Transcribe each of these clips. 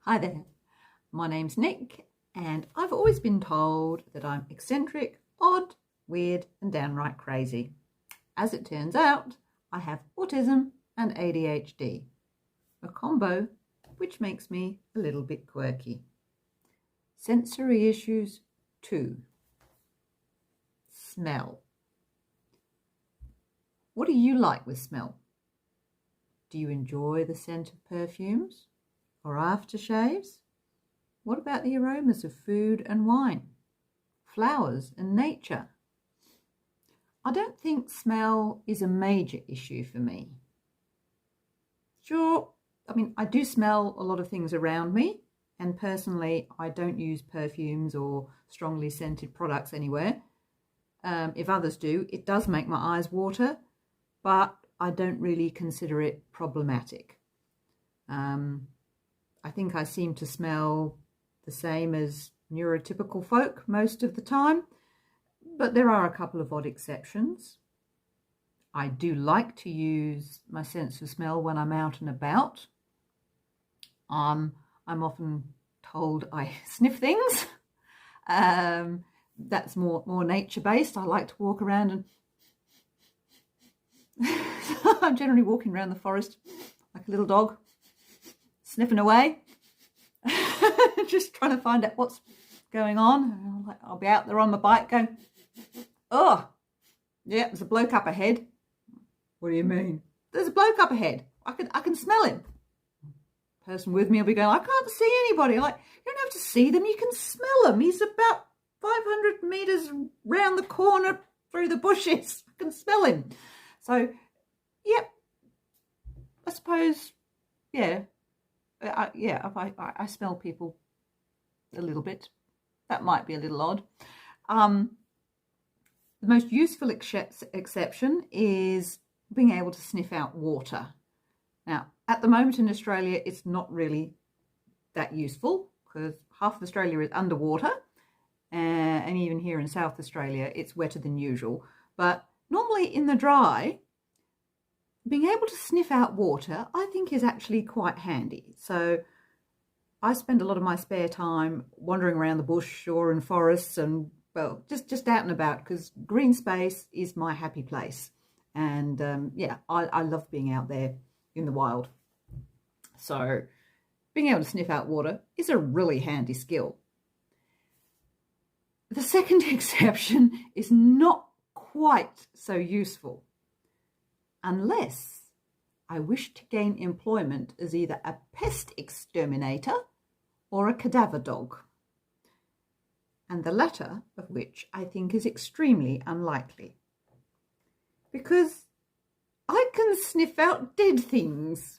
Hi there, my name's Nick and I've always been told that I'm eccentric, odd, weird and downright crazy. As it turns out, I have autism and ADHD, a combo which makes me a little bit quirky. Sensory issues 2. Smell. What do you like with smell? Do you enjoy the scent of perfumes or aftershaves? What about the aromas of food and wine, flowers and nature? I don't think smell is a major issue for me. Sure, I do smell a lot of things around me, and personally I don't use perfumes or strongly scented products anywhere. If others do, it does make my eyes water, but I don't really consider it problematic. I think I seem to smell the same as neurotypical folk most of the time, but there are a couple of odd exceptions. I do like to use my sense of smell when I'm out and about. I'm often told I sniff things. That's more nature-based. I like to walk around and I'm generally walking around the forest like a little dog, sniffing away, just trying to find out what's going on. I'll be out there on my bike going, oh, yeah, there's a bloke up ahead. What do you mean? There's a bloke up ahead. I can smell him. Person with me will be going, I can't see anybody. Like, you don't have to see them, you can smell them. He's about 500 meters round the corner through the bushes. I can smell him. So, yep, I suppose, yeah. I smell people a little bit. That might be a little odd. The most useful exception is being able to sniff out water. Now, at the moment in Australia, it's not really that useful because half of Australia is underwater, and even here in South Australia, it's wetter than usual. But normally in the dry, being able to sniff out water, I think, is actually quite handy. So I spend a lot of my spare time wandering around the bush or in forests and, well, just out and about, because green space is my happy place. And yeah, I love being out there in the wild. So being able to sniff out water is a really handy skill. The second exception is not quite so useful, unless I wish to gain employment as either a pest exterminator or a cadaver dog, and the latter of which I think is extremely unlikely, because I can sniff out dead things.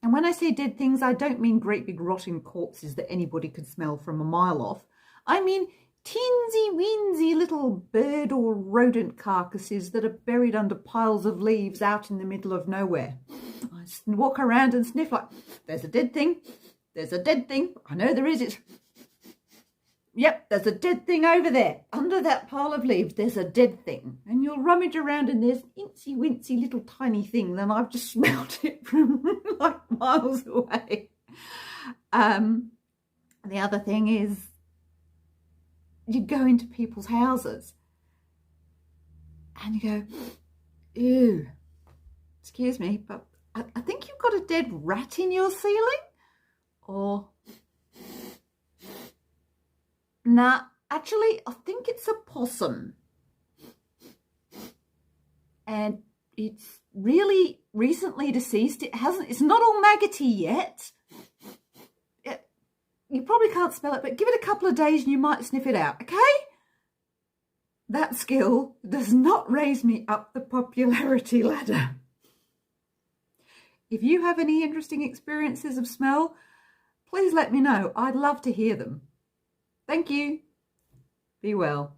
And when I say dead things, I don't mean great big rotting corpses that anybody could smell from a mile off. I mean teensy-weensy little bird or rodent carcasses that are buried under piles of leaves out in the middle of nowhere. I walk around and sniff like, there's a dead thing, there's a dead thing, I know there is, it's, yep, there's a dead thing over there, under that pile of leaves, there's a dead thing. And you'll rummage around and there's an incy-wincy little tiny thing, then I've just smelled it from like miles away. The other thing is, you go into people's houses and you go, ew, excuse me, but I think you've got a dead rat in your ceiling. Or, nah, actually, I think it's a possum. And it's really recently deceased. It's not all maggoty yet. You probably can't smell it, but give it a couple of days and you might sniff it out, okay? That skill does not raise me up the popularity ladder. If you have any interesting experiences of smell, please let me know. I'd love to hear them. Thank you. Be well.